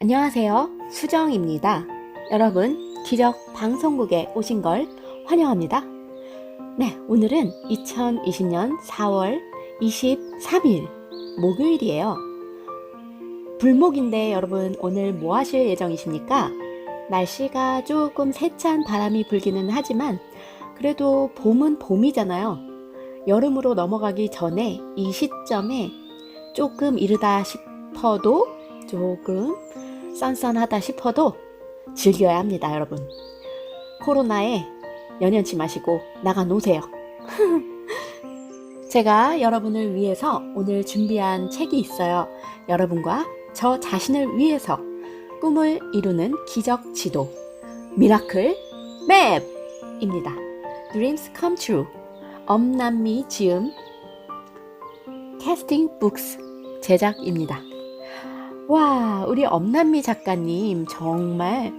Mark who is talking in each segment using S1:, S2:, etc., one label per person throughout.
S1: 안녕하세요. 수정입니다. 여러분, 기적 방송국에 오신 걸 환영합니다. 네, 오늘은 2020년 4월 23일 목요일이에요. 불목인데 여러분 오늘 뭐 하실 예정이십니까? 날씨가 조금 세찬 바람이 불기는 하지만 그래도 봄은 봄이잖아요. 여름으로 넘어가기 전에 이 시점에 조금 이르다 싶어도 조금 싼싼하다 싶어도 즐겨야 합니다, 여러분. 코로나에 연연치 마시고 나가 노세요. 제가 여러분을 위해서 오늘 준비한 책이 있어요. 여러분과 저 자신을 위해서 꿈을 이루는 기적 지도 미라클 맵입니다. Dreams Come True 엄남미 지음 캐스팅 북스 제작입니다. 와, 우리 엄남미 작가님 정말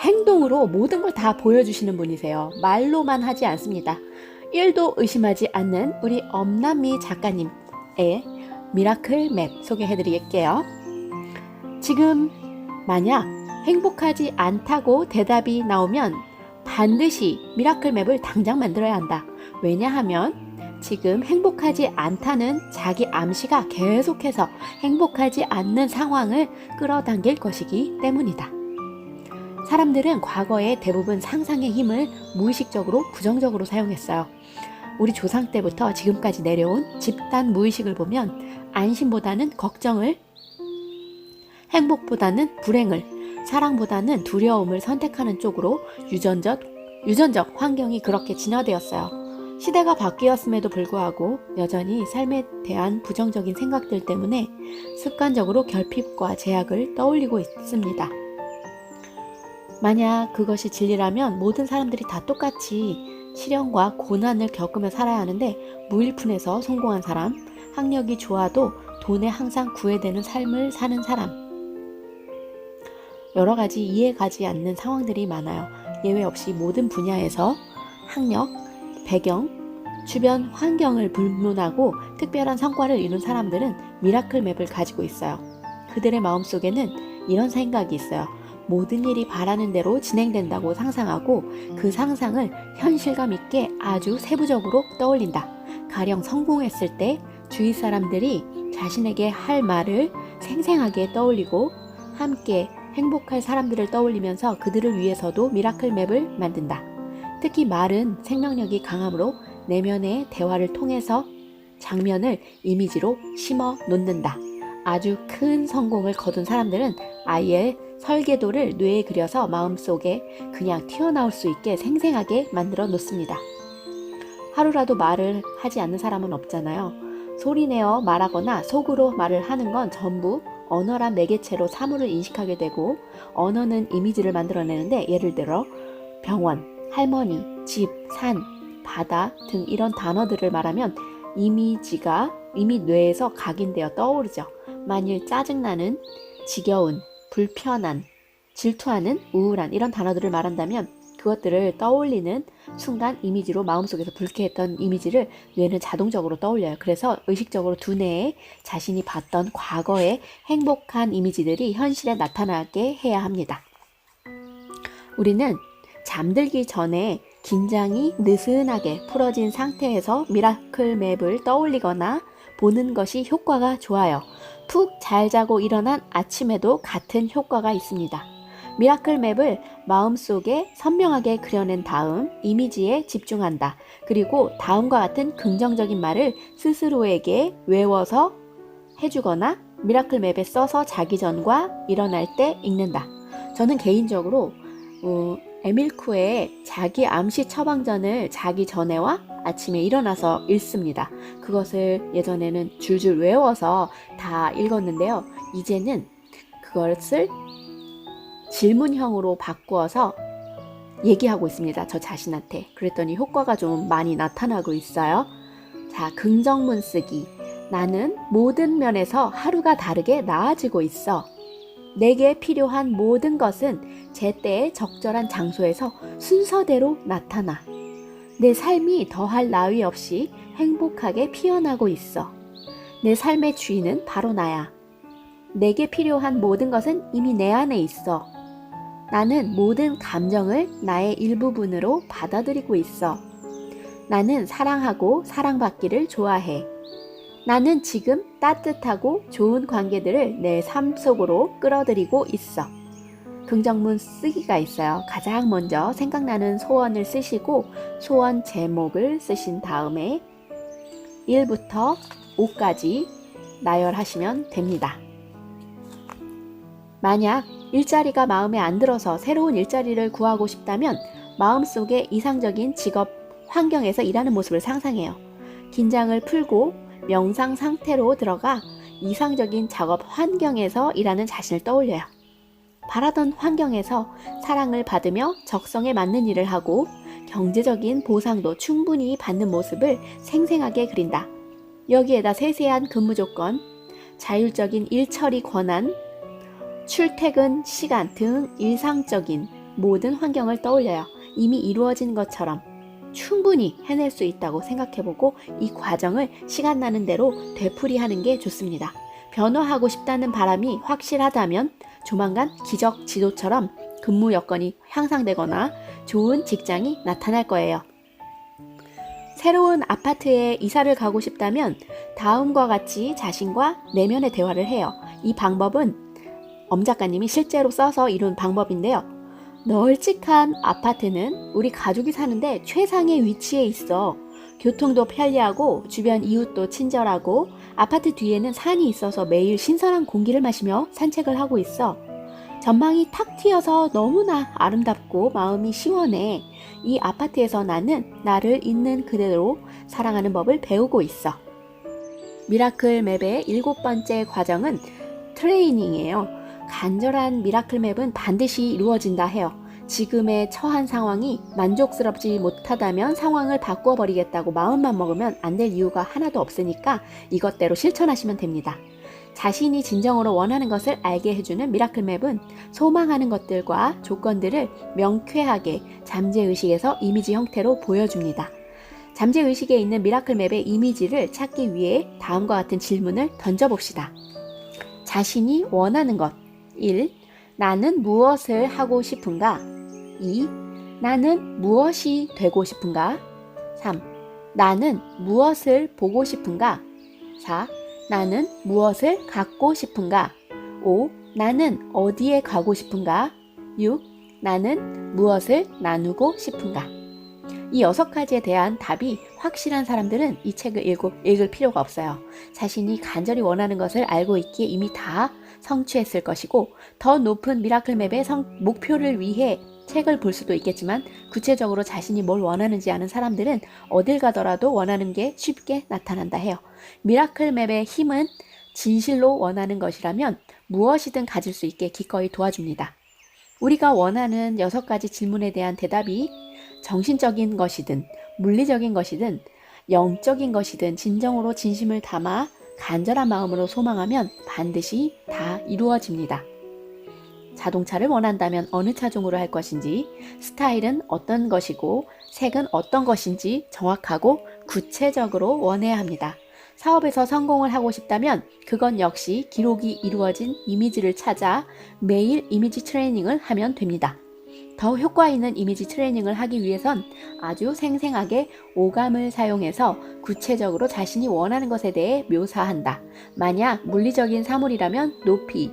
S1: 행동으로 모든 걸 다 보여주시는 분이세요. 말로만 하지 않습니다. 1도 의심하지 않는 우리 엄남미 작가님의 미라클 맵 소개해드릴게요. 지금 만약 행복하지 않다고 대답이 나오면 반드시 미라클 맵을 당장 만들어야 한다. 왜냐하면 지금 행복하지 않다는 자기 암시가 계속해서 행복하지 않는 상황을 끌어당길 것이기 때문이다. 사람들은 과거에 대부분 상상의 힘을 무의식적으로 부정적으로 사용했어요. 우리 조상 때부터 지금까지 내려온 집단 무의식을 보면 안심보다는 걱정을, 행복보다는 불행을, 사랑보다는 두려움을 선택하는 쪽으로 유전적 환경이 그렇게 진화되었어요. 시대가 바뀌었음에도 불구하고 여전히 삶에 대한 부정적인 생각들 때문에 습관적으로 결핍과 제약을 떠올리고 있습니다. 만약 그것이 진리라면 모든 사람들이 다 똑같이 시련과 고난을 겪으며 살아야 하는데 무일푼에서 성공한 사람, 학력이 좋아도 돈에 항상 구애되는 삶을 사는 사람, 여러 가지 이해가지 않는 상황들이 많아요. 예외 없이 모든 분야에서 학력, 배경, 주변 환경을 불문하고 특별한 성과를 이룬 사람들은 미라클 맵을 가지고 있어요. 그들의 마음속에는 이런 생각이 있어요. 모든 일이 바라는 대로 진행된다고 상상하고 그 상상을 현실감 있게 아주 세부적으로 떠올린다. 가령 성공했을 때 주위 사람들이 자신에게 할 말을 생생하게 떠올리고 함께 행복할 사람들을 떠올리면서 그들을 위해서도 미라클 맵을 만든다. 특히 말은 생명력이 강하므로 내면의 대화를 통해서 장면을 이미지로 심어 놓는다. 아주 큰 성공을 거둔 사람들은 아예 설계도를 뇌에 그려서 마음속에 그냥 튀어나올 수 있게 생생하게 만들어 놓습니다. 하루라도 말을 하지 않는 사람은 없잖아요. 소리내어 말하거나 속으로 말을 하는 건 전부 언어란 매개체로 사물을 인식하게 되고 언어는 이미지를 만들어내는데 예를 들어 병원, 할머니, 집, 산, 바다 등 이런 단어들을 말하면 이미지가 이미 뇌에서 각인되어 떠오르죠. 만일 짜증나는, 지겨운, 불편한, 질투하는, 우울한 이런 단어들을 말한다면 그것들을 떠올리는 순간 이미지로 마음속에서 불쾌했던 이미지를 뇌는 자동적으로 떠올려요. 그래서 의식적으로 두뇌에 자신이 봤던 과거의 행복한 이미지들이 현실에 나타나게 해야 합니다. 우리는 잠들기 전에 긴장이 느슨하게 풀어진 상태에서 미라클 맵을 떠올리거나 보는 것이 효과가 좋아요. 푹 잘 자고 일어난 아침에도 같은 효과가 있습니다. 미라클 맵을 마음속에 선명하게 그려낸 다음 이미지에 집중한다. 그리고 다음과 같은 긍정적인 말을 스스로에게 외워서 해주거나 미라클 맵에 써서 자기 전과 일어날 때 읽는다. 저는 개인적으로 에밀쿠의 자기 암시 처방전을 자기 전에와 아침에 일어나서 읽습니다. 그것을 예전에는 줄줄 외워서 다 읽었는데요. 이제는 그것을 질문형으로 바꾸어서 얘기하고 있습니다. 저 자신한테. 그랬더니 효과가 좀 많이 나타나고 있어요. 자, 긍정문 쓰기. 나는 모든 면에서 하루가 다르게 나아지고 있어. 내게 필요한 모든 것은 제때에 적절한 장소에서 순서대로 나타나. 내 삶이 더할 나위 없이 행복하게 피어나고 있어. 내 삶의 주인은 바로 나야. 내게 필요한 모든 것은 이미 내 안에 있어. 나는 모든 감정을 나의 일부분으로 받아들이고 있어. 나는 사랑하고 사랑받기를 좋아해. 나는 지금 따뜻하고 좋은 관계들을 내 삶 속으로 끌어들이고 있어. 긍정문 쓰기가 있어요. 가장 먼저 생각나는 소원을 쓰시고 소원 제목을 쓰신 다음에 1부터 5까지 나열하시면 됩니다. 만약 일자리가 마음에 안 들어서 새로운 일자리를 구하고 싶다면 마음속에 이상적인 직업 환경에서 일하는 모습을 상상해요. 긴장을 풀고 명상 상태로 들어가 이상적인 작업 환경에서 일하는 자신을 떠올려요. 바라던 환경에서 사랑을 받으며 적성에 맞는 일을 하고 경제적인 보상도 충분히 받는 모습을 생생하게 그린다. 여기에다 세세한 근무 조건, 자율적인 일 처리 권한, 출퇴근 시간 등 일상적인 모든 환경을 떠올려요. 이미 이루어진 것처럼 충분히 해낼 수 있다고 생각해보고 이 과정을 시간 나는 대로 되풀이하는 게 좋습니다. 변화하고 싶다는 바람이 확실하다면 조만간 기적 지도처럼 근무 여건이 향상되거나 좋은 직장이 나타날 거예요. 새로운 아파트에 이사를 가고 싶다면 다음과 같이 자신과 내면의 대화를 해요. 이 방법은 엄 작가님이 실제로 써서 이룬 방법인데요. 널찍한 아파트는 우리 가족이 사는데 최상의 위치에 있어. 교통도 편리하고 주변 이웃도 친절하고 아파트 뒤에는 산이 있어서 매일 신선한 공기를 마시며 산책을 하고 있어. 전망이 탁 트여서 너무나 아름답고 마음이 시원해. 이 아파트에서 나는 나를 있는 그대로 사랑하는 법을 배우고 있어. 미라클 맵의 7번째 과정은 트레이닝이에요. 간절한 미라클 맵은 반드시 이루어진다 해요. 지금의 처한 상황이 만족스럽지 못하다면 상황을 바꿔버리겠다고 마음만 먹으면 안 될 이유가 하나도 없으니까 이것대로 실천하시면 됩니다. 자신이 진정으로 원하는 것을 알게 해주는 미라클 맵은 소망하는 것들과 조건들을 명쾌하게 잠재의식에서 이미지 형태로 보여줍니다. 잠재의식에 있는 미라클 맵의 이미지를 찾기 위해 다음과 같은 질문을 던져봅시다. 자신이 원하는 것 1. 나는 무엇을 하고 싶은가? 2. 나는 무엇이 되고 싶은가? 3. 나는 무엇을 보고 싶은가? 4. 나는 무엇을 갖고 싶은가? 5. 나는 어디에 가고 싶은가? 6. 나는 무엇을 나누고 싶은가? 이 6가지에 대한 답이 확실한 사람들은 이 책을 읽을 필요가 없어요. 자신이 간절히 원하는 것을 알고 있기에 이미 다 성취했을 것이고 더 높은 미라클 맵의 목표를 위해 책을 볼 수도 있겠지만 구체적으로 자신이 뭘 원하는지 아는 사람들은 어딜 가더라도 원하는 게 쉽게 나타난다 해요. 미라클 맵의 힘은 진실로 원하는 것이라면 무엇이든 가질 수 있게 기꺼이 도와줍니다. 우리가 원하는 6가지 질문에 대한 대답이 정신적인 것이든 물리적인 것이든 영적인 것이든 진정으로 진심을 담아 간절한 마음으로 소망하면 반드시 다 이루어집니다. 자동차를 원한다면 어느 차종으로 할 것인지, 스타일은 어떤 것이고 색은 어떤 것인지 정확하고 구체적으로 원해야 합니다. 사업에서 성공을 하고 싶다면 그건 역시 기록이 이루어진 이미지를 찾아 매일 이미지 트레이닝을 하면 됩니다. 더 효과 있는 이미지 트레이닝을 하기 위해선 아주 생생하게 오감을 사용해서 구체적으로 자신이 원하는 것에 대해 묘사한다. 만약 물리적인 사물이라면 높이,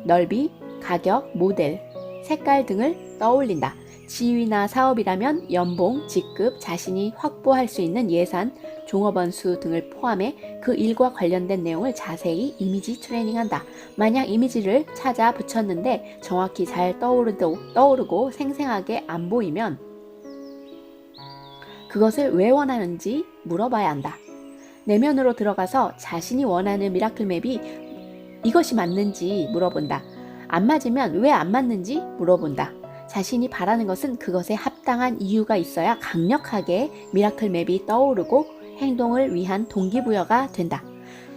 S1: 넓이, 가격, 모델, 색깔 등을 떠올린다. 지위나 사업이라면 연봉, 직급, 자신이 확보할 수 있는 예산, 종업원 수 등을 포함해 그 일과 관련된 내용을 자세히 이미지 트레이닝한다. 만약 이미지를 찾아 붙였는데 정확히 잘 떠오르고 생생하게 안 보이면 그것을 왜 원하는지 물어봐야 한다. 내면으로 들어가서 자신이 원하는 미라클 맵이 이것이 맞는지 물어본다. 안 맞으면 왜 안 맞는지 물어본다. 자신이 바라는 것은 그것에 합당한 이유가 있어야 강력하게 미라클 맵이 떠오르고 행동을 위한 동기부여가 된다.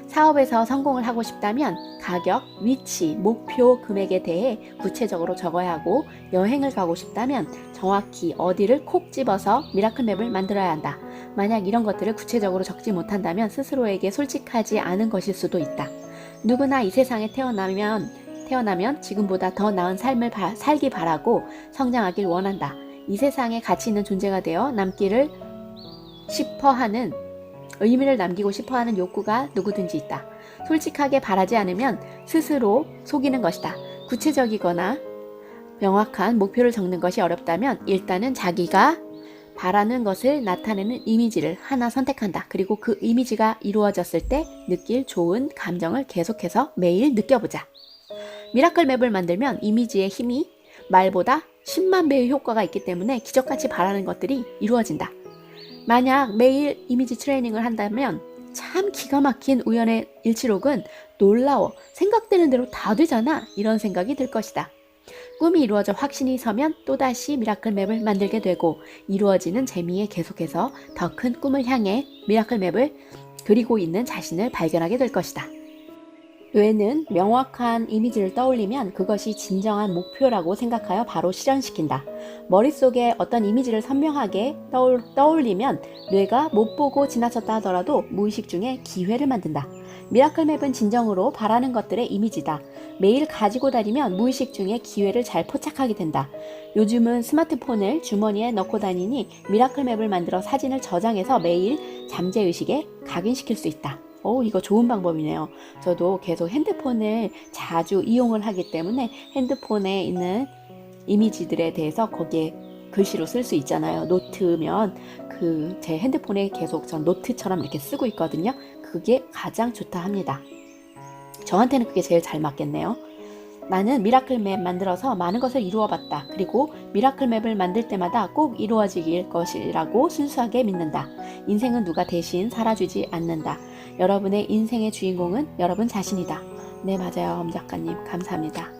S1: 사업에서 성공을 하고 싶다면 가격, 위치, 목표 금액에 대해 구체적으로 적어야 하고 여행을 가고 싶다면 정확히 어디를 콕 집어서 미라클 맵을 만들어야 한다. 만약 이런 것들을 구체적으로 적지 못한다면 스스로에게 솔직하지 않은 것일 수도 있다. 누구나 이 세상에 태어나면 지금보다 더 나은 삶을 살기 바라고 성장하길 원한다. 이 세상에 가치 있는 존재가 되어 남기를 싶어하는, 의미를 남기고 싶어하는 욕구가 누구든지 있다. 솔직하게 바라지 않으면 스스로 속이는 것이다. 구체적이거나 명확한 목표를 적는 것이 어렵다면 일단은 자기가 바라는 것을 나타내는 이미지를 하나 선택한다. 그리고 그 이미지가 이루어졌을 때 느낄 좋은 감정을 계속해서 매일 느껴보자. 미라클 맵을 만들면 이미지의 힘이 말보다 10만 배의 효과가 있기 때문에 기적같이 바라는 것들이 이루어진다. 만약 매일 이미지 트레이닝을 한다면 참 기가 막힌 우연의 일치록은 놀라워. 생각되는 대로 다 되잖아. 이런 생각이 들 것이다. 꿈이 이루어져 확신이 서면 또다시 미라클 맵을 만들게 되고 이루어지는 재미에 계속해서 더 큰 꿈을 향해 미라클 맵을 그리고 있는 자신을 발견하게 될 것이다. 뇌는 명확한 이미지를 떠올리면 그것이 진정한 목표라고 생각하여 바로 실현시킨다. 머릿속에 어떤 이미지를 선명하게 떠올리면 뇌가 못 보고 지나쳤다 하더라도 무의식 중에 기회를 만든다. 미라클 맵은 진정으로 바라는 것들의 이미지다. 매일 가지고 다니면 무의식 중에 기회를 잘 포착하게 된다. 요즘은 스마트폰을 주머니에 넣고 다니니 미라클 맵을 만들어 사진을 저장해서 매일 잠재의식에 각인시킬 수 있다. 이거 좋은 방법이네요. 저도 계속 핸드폰을 자주 이용을 하기 때문에 핸드폰에 있는 이미지들에 대해서 거기에 글씨로 쓸 수 있잖아요. 노트면 제 핸드폰에 계속 전 노트처럼 이렇게 쓰고 있거든요. 그게 가장 좋다 합니다. 저한테는 그게 제일 잘 맞겠네요. 나는 미라클 맵 만들어서 많은 것을 이루어 봤다. 그리고 미라클 맵을 만들 때마다 꼭 이루어질 것이라고 순수하게 믿는다. 인생은 누가 대신 살아주지 않는다. 여러분의 인생의 주인공은 여러분 자신이다. 네, 맞아요. 엄 작가님 감사합니다.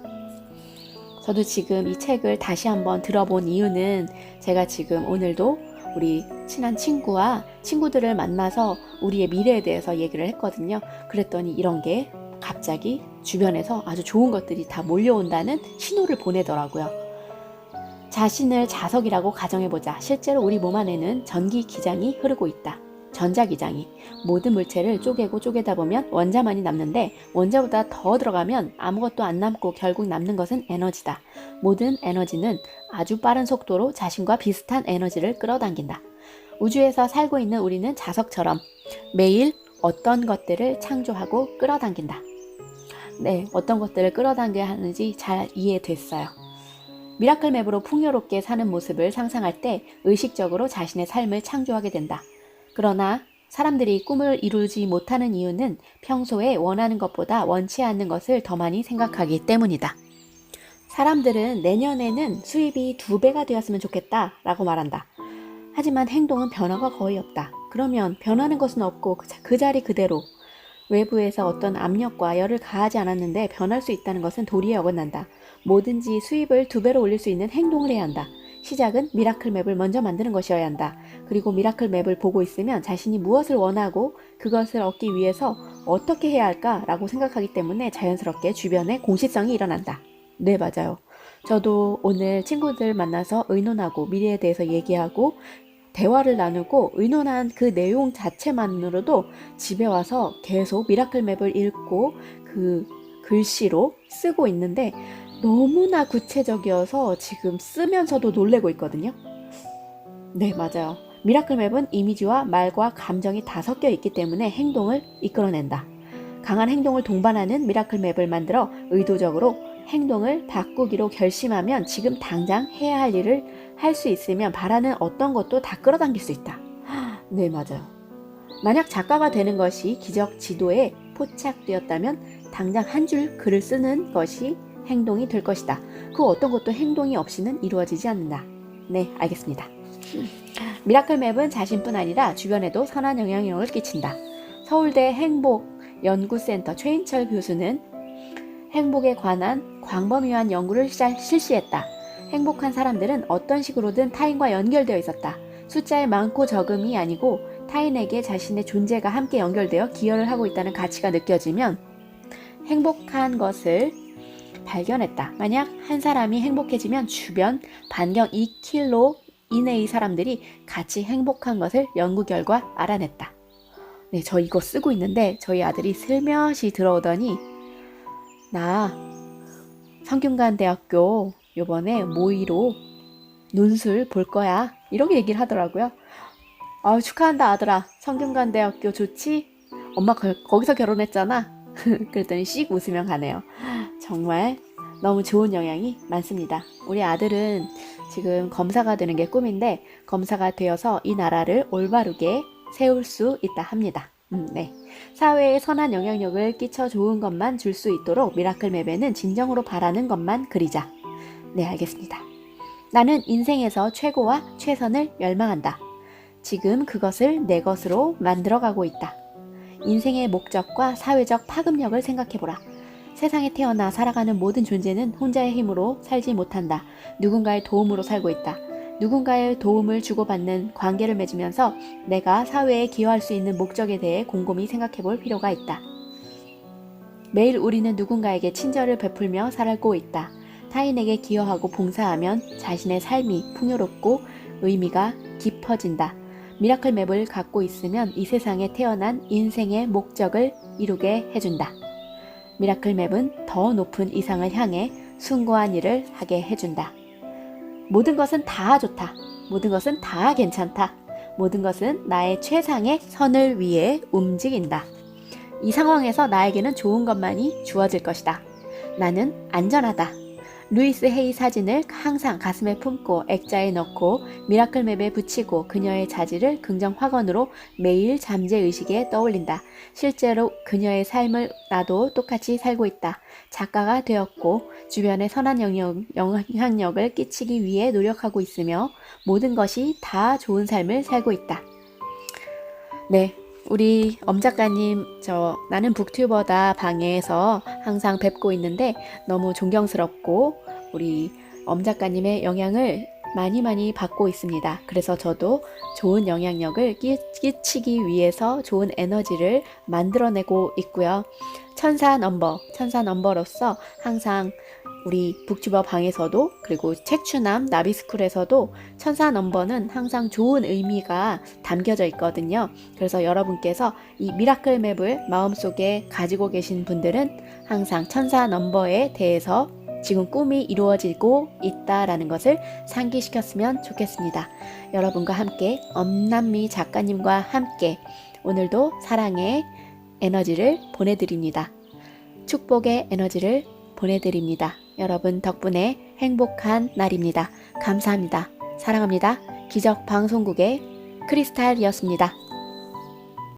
S1: 저도 지금 이 책을 다시 한번 들어본 이유는 제가 지금 오늘도 우리 친한 친구들을 만나서 우리의 미래에 대해서 얘기를 했거든요. 그랬더니 이런 게 갑자기 주변에서 아주 좋은 것들이 다 몰려온다는 신호를 보내더라고요. 자신을 자석이라고 가정해보자. 실제로 우리 몸 안에는 전기 기장이 흐르고 있다. 전자기장이. 모든 물체를 쪼개고 쪼개다 보면 원자만이 남는데 원자보다 더 들어가면 아무것도 안 남고 결국 남는 것은 에너지다. 모든 에너지는 아주 빠른 속도로 자신과 비슷한 에너지를 끌어당긴다. 우주에서 살고 있는 우리는 자석처럼 매일 어떤 것들을 창조하고 끌어당긴다. 네, 어떤 것들을 끌어당겨야 하는지 잘 이해됐어요. 미라클 맵으로 풍요롭게 사는 모습을 상상할 때 의식적으로 자신의 삶을 창조하게 된다. 그러나 사람들이 꿈을 이루지 못하는 이유는 평소에 원하는 것보다 원치 않는 것을 더 많이 생각하기 때문이다. 사람들은 내년에는 수입이 2배가 되었으면 좋겠다 라고 말한다. 하지만 행동은 변화가 거의 없다. 그러면 변하는 것은 없고 그 자리 그대로. 외부에서 어떤 압력과 열을 가하지 않았는데 변할 수 있다는 것은 도리에 어긋난다. 뭐든지 수입을 2배로 올릴 수 있는 행동을 해야 한다. 시작은 미라클 맵을 먼저 만드는 것이어야 한다. 그리고 미라클 맵을 보고 있으면 자신이 무엇을 원하고 그것을 얻기 위해서 어떻게 해야 할까라고 생각하기 때문에 자연스럽게 주변에 공시성이 일어난다. 네, 맞아요. 저도 오늘 친구들 만나서 의논하고 미래에 대해서 얘기하고 대화를 나누고 의논한 그 내용 자체만으로도 집에 와서 계속 미라클 맵을 읽고 그 글씨로 쓰고 있는데 너무나 구체적이어서 지금 쓰면서도 놀래고 있거든요. 네, 맞아요. 미라클 맵은 이미지와 말과 감정이 다 섞여 있기 때문에 행동을 이끌어낸다. 강한 행동을 동반하는 미라클 맵을 만들어 의도적으로 행동을 바꾸기로 결심하면 지금 당장 해야 할 일을 할 수 있으면 바라는 어떤 것도 다 끌어당길 수 있다. 네, 맞아요. 만약 작가가 되는 것이 기적 지도에 포착되었다면 당장 한 줄 글을 쓰는 것이 행동이 될 것이다. 그 어떤 것도 행동이 없이는 이루어지지 않는다. 네, 알겠습니다. 미라클 맵은 자신뿐 아니라 주변에도 선한 영향력을 끼친다. 서울대 행복연구센터 최인철 교수는 행복에 관한 광범위한 연구를 실시했다. 행복한 사람들은 어떤 식으로든 타인과 연결되어 있었다. 숫자의 많고 적음이 아니고 타인에게 자신의 존재가 함께 연결되어 기여를 하고 있다는 가치가 느껴지면 행복한 것을 발견했다. 만약 한 사람이 행복해지면 주변 반경 2km 이내의 사람들이 같이 행복한 것을 연구 결과 알아냈다. 네, 저 이거 쓰고 있는데 저희 아들이 슬며시 들어오더니 나 성균관대학교 요번에 모의로 논술 볼 거야. 이렇게 얘기를 하더라고요. 아유, 축하한다 아들아. 성균관대학교 좋지? 엄마 거기서 결혼했잖아. 그랬더니 씩 웃으며 가네요. 정말 너무 좋은 영향이 많습니다. 우리 아들은 지금 검사가 되는 게 꿈인데 검사가 되어서 이 나라를 올바르게 세울 수 있다 합니다. 네. 사회에 선한 영향력을 끼쳐 좋은 것만 줄 수 있도록 미라클 맵에는 진정으로 바라는 것만 그리자. 네, 알겠습니다. 나는 인생에서 최고와 최선을 열망한다. 지금 그것을 내 것으로 만들어가고 있다. 인생의 목적과 사회적 파급력을 생각해보라. 세상에 태어나 살아가는 모든 존재는 혼자의 힘으로 살지 못한다. 누군가의 도움으로 살고 있다. 누군가의 도움을 주고받는 관계를 맺으면서 내가 사회에 기여할 수 있는 목적에 대해 곰곰이 생각해볼 필요가 있다. 매일 우리는 누군가에게 친절을 베풀며 살고 있다. 타인에게 기여하고 봉사하면 자신의 삶이 풍요롭고 의미가 깊어진다. 미라클 맵을 갖고 있으면 이 세상에 태어난 인생의 목적을 이루게 해준다. 미라클 맵은 더 높은 이상을 향해 숭고한 일을 하게 해준다. 모든 것은 다 좋다. 모든 것은 다 괜찮다. 모든 것은 나의 최상의 선을 위해 움직인다. 이 상황에서 나에게는 좋은 것만이 주어질 것이다. 나는 안전하다. 루이스 헤이 사진을 항상 가슴에 품고 액자에 넣고 미라클 맵에 붙이고 그녀의 자질을 긍정 확언으로 매일 잠재의식에 떠올린다. 실제로 그녀의 삶을 나도 똑같이 살고 있다. 작가가 되었고 주변에 선한 영향력을 끼치기 위해 노력하고 있으며 모든 것이 다 좋은 삶을 살고 있다. 네. 우리 엄작가님 나는 북튜버다 방에서 항상 뵙고 있는데 너무 존경스럽고 우리 엄작가님의 영향을 많이 받고 있습니다. 그래서 저도 좋은 영향력을 끼치기 위해서 좋은 에너지를 만들어내고 있고요. 천사 넘버로서 항상 우리 북튜버 방에서도 그리고 책추남 나비스쿨에서도 천사 넘버는 항상 좋은 의미가 담겨져 있거든요. 그래서 여러분께서 이 미라클 맵을 마음속에 가지고 계신 분들은 항상 천사 넘버에 대해서 지금 꿈이 이루어지고 있다라는 것을 상기시켰으면 좋겠습니다. 여러분과 함께 엄남미 작가님과 함께 오늘도 사랑의 에너지를 보내드립니다. 축복의 에너지를 보내드립니다. 여러분 덕분에 행복한 날입니다. 감사합니다. 사랑합니다. 기적방송국의 크리스탈이었습니다.